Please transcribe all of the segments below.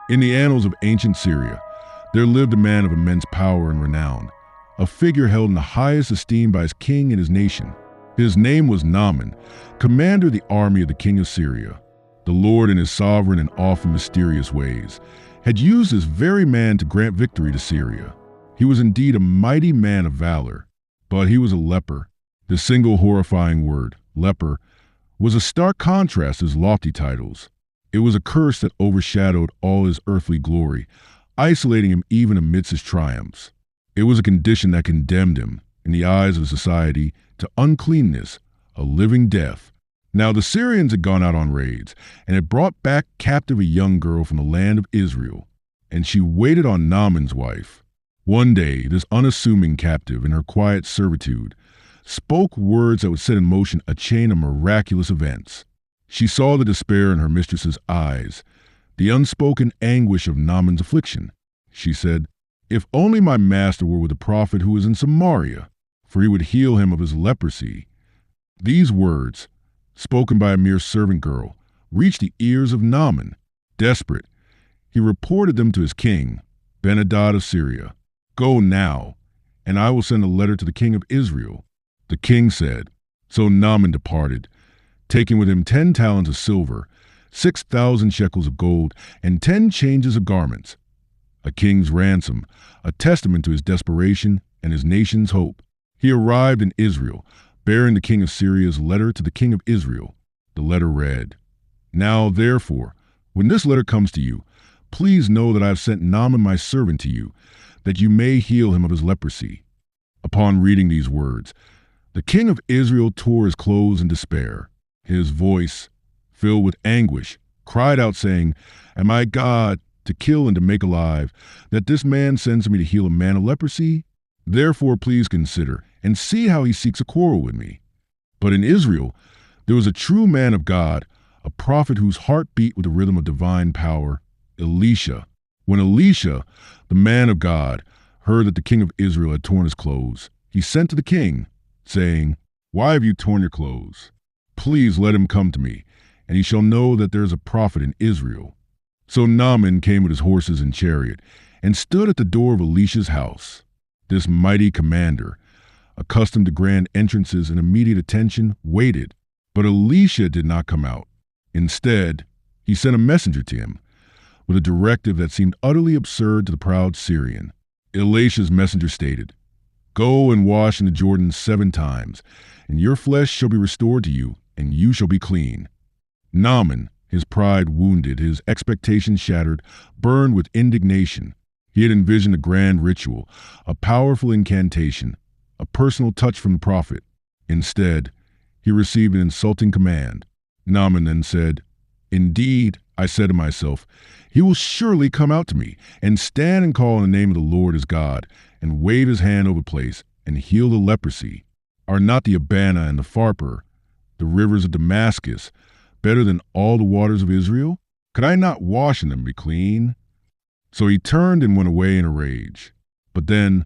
In the annals of ancient Syria, there lived a man of immense power and renown, a figure held in the highest esteem by his king and his nation. His name was Naaman, commander of the army of the king of Syria. The Lord, in his sovereign and often mysterious ways, had used this very man to grant victory to Syria. He was indeed a mighty man of valor, but he was a leper. The single horrifying word, leper, was a stark contrast to his lofty titles. It was a curse that overshadowed all his earthly glory, isolating him even amidst his triumphs. It was a condition that condemned him, in the eyes of society, to uncleanness, a living death. Now the Syrians had gone out on raids, and had brought back captive a young girl from the land of Israel, and she waited on Naaman's wife. One day, this unassuming captive, in her quiet servitude, spoke words that would set in motion a chain of miraculous events. She saw the despair in her mistress's eyes, the unspoken anguish of Naaman's affliction. She said, "If only my master were with the prophet who is in Samaria, for he would heal him of his leprosy." These words, spoken by a mere servant girl, reached the ears of Naaman. Desperate, he reported them to his king, Ben-Hadad of Syria. "Go now, and I will send a letter to the king of Israel." The king said. So Naaman departed, taking with him 10 talents of silver, 6,000 shekels of gold, and 10 changes of garments. A king's ransom, a testament to his desperation and his nation's hope. He arrived in Israel, bearing the king of Syria's letter to the king of Israel. The letter read, "Now, therefore, when this letter comes to you, please know that I have sent Naaman my servant to you, that you may heal him of his leprosy." Upon reading these words, the king of Israel tore his clothes in despair. His voice, filled with anguish, cried out, saying, "Am I God, to kill and to make alive, that this man sends me to heal a man of leprosy? Therefore please consider, and see how he seeks a quarrel with me." But in Israel, there was a true man of God, a prophet whose heart beat with the rhythm of divine power, Elisha. When Elisha, the man of God, heard that the king of Israel had torn his clothes, he sent to the king, saying, "Why have you torn your clothes? Please let him come to me, and he shall know that there is a prophet in Israel." So Naaman came with his horses and chariot, and stood at the door of Elisha's house. This mighty commander, accustomed to grand entrances and immediate attention, waited. But Elisha did not come out. Instead, he sent a messenger to him, with a directive that seemed utterly absurd to the proud Syrian. Elisha's messenger stated, "Go and wash in the Jordan 7 times, and your flesh shall be restored to you, and you shall be clean." Naaman, his pride wounded, his expectations shattered, burned with indignation. He had envisioned a grand ritual, a powerful incantation, a personal touch from the prophet. Instead, he received an insulting command. Naaman then said, "Indeed, I said to myself, he will surely come out to me, and stand and call on the name of the Lord his God, and wave his hand over the place, and heal the leprosy. Are not the Abana and the Pharpar, the rivers of Damascus, better than all the waters of Israel? Could I not wash in them and be clean?" So he turned and went away in a rage. But then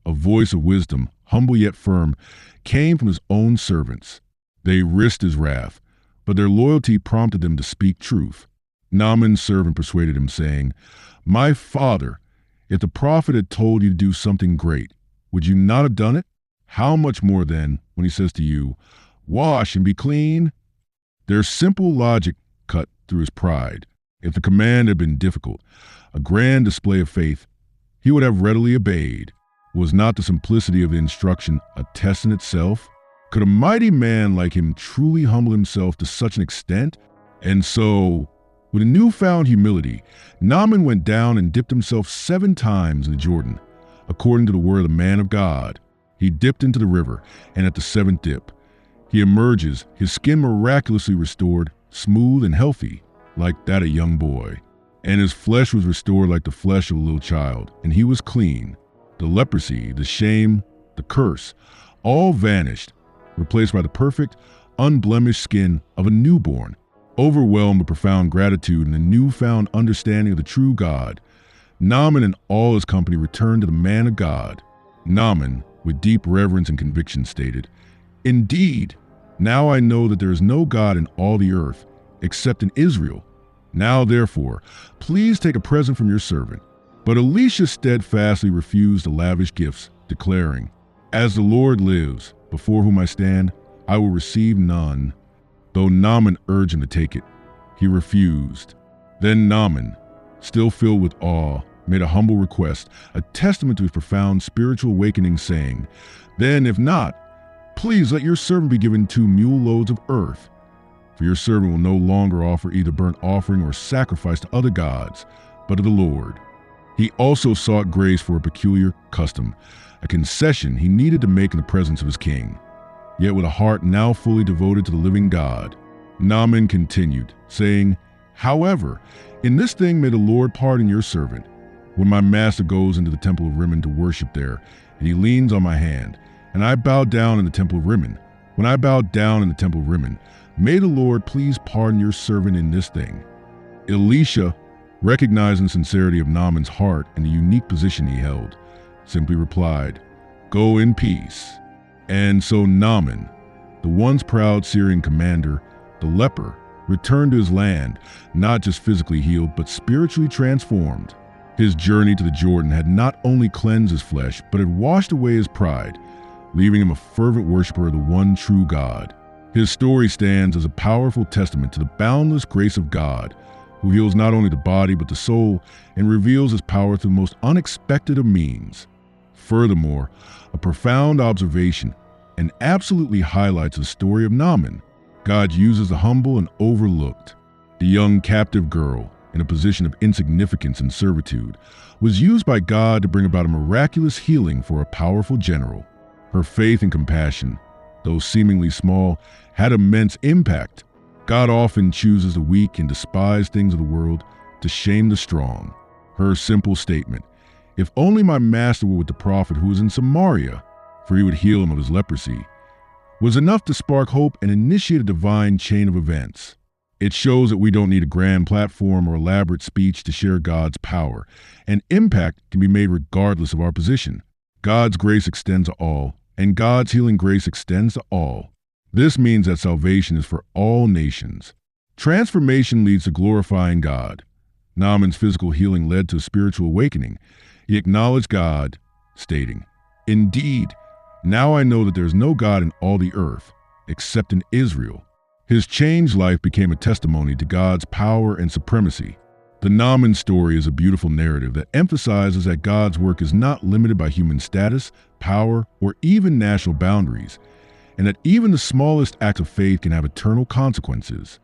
a voice of wisdom, humble yet firm, came from his own servants. They risked his wrath, but their loyalty prompted them to speak truth. Naaman's servant persuaded him, saying, "My father, if the prophet had told you to do something great, would you not have done it? How much more then, when he says to you, 'Wash and be clean'?" Their simple logic cut through his pride. If the command had been difficult, a grand display of faith, he would have readily obeyed. Was not the simplicity of the instruction a test in itself? Could a mighty man like him truly humble himself to such an extent? And so, with a newfound humility, Naaman went down and dipped himself 7 times in the Jordan, according to the word of the man of God. He dipped into the river, and at the 7th dip, he emerges, his skin miraculously restored, smooth and healthy, like that of a young boy. And his flesh was restored like the flesh of a little child, and he was clean. The leprosy, the shame, the curse, all vanished, replaced by the perfect, unblemished skin of a newborn. Overwhelmed with profound gratitude and a newfound understanding of the true God, Naaman and all his company returned to the man of God. Naaman, with deep reverence and conviction, stated, "Indeed, now I know that there is no God in all the earth, except in Israel. Now, therefore, please take a present from your servant." But Elisha steadfastly refused the lavish gifts, declaring, "As the Lord lives, before whom I stand, I will receive none." Though Naaman urged him to take it, he refused. Then Naaman, still filled with awe, made a humble request, a testament to his profound spiritual awakening, saying, "Then, if not, please let your servant be given 2 mule loads of earth. For your servant will no longer offer either burnt offering or sacrifice to other gods, but to the Lord." He also sought grace for a peculiar custom, a concession he needed to make in the presence of his king. Yet with a heart now fully devoted to the living God, Naaman continued, saying, "However, in this thing may the Lord pardon your servant. When my master goes into the temple of Rimmon to worship there, and he leans on my hand, and I bow down in the temple of Rimmon, when I bow down in the temple of Rimmon, may the Lord please pardon your servant in this thing." Elisha, recognizing the sincerity of Naaman's heart and the unique position he held, simply replied, "Go in peace." And so Naaman, the once proud Syrian commander, the leper, returned to his land, not just physically healed, but spiritually transformed. His journey to the Jordan had not only cleansed his flesh, but had washed away his pride, leaving him a fervent worshiper of the one true God. His story stands as a powerful testament to the boundless grace of God, who heals not only the body but the soul and reveals his power through the most unexpected of means. Furthermore, a profound observation and absolutely highlights the story of Naaman. God uses the humble and overlooked. The young captive girl, in a position of insignificance and servitude, was used by God to bring about a miraculous healing for a powerful general. Her faith and compassion, though seemingly small, had immense impact. God often chooses the weak and despised things of the world to shame the strong. Her simple statement, "If only my master were with the prophet who was in Samaria, for he would heal him of his leprosy," was enough to spark hope and initiate a divine chain of events. It shows that we don't need a grand platform or elaborate speech to share God's power, and impact can be made regardless of our position. God's grace extends to all, and God's healing grace extends to all. This means that salvation is for all nations. Transformation leads to glorifying God. Naaman's physical healing led to a spiritual awakening. He acknowledged God, stating, "Indeed, now I know that there is no God in all the earth, except in Israel." His changed life became a testimony to God's power and supremacy. The Naaman story is a beautiful narrative that emphasizes that God's work is not limited by human status, power, or even national boundaries, and that even the smallest act of faith can have eternal consequences.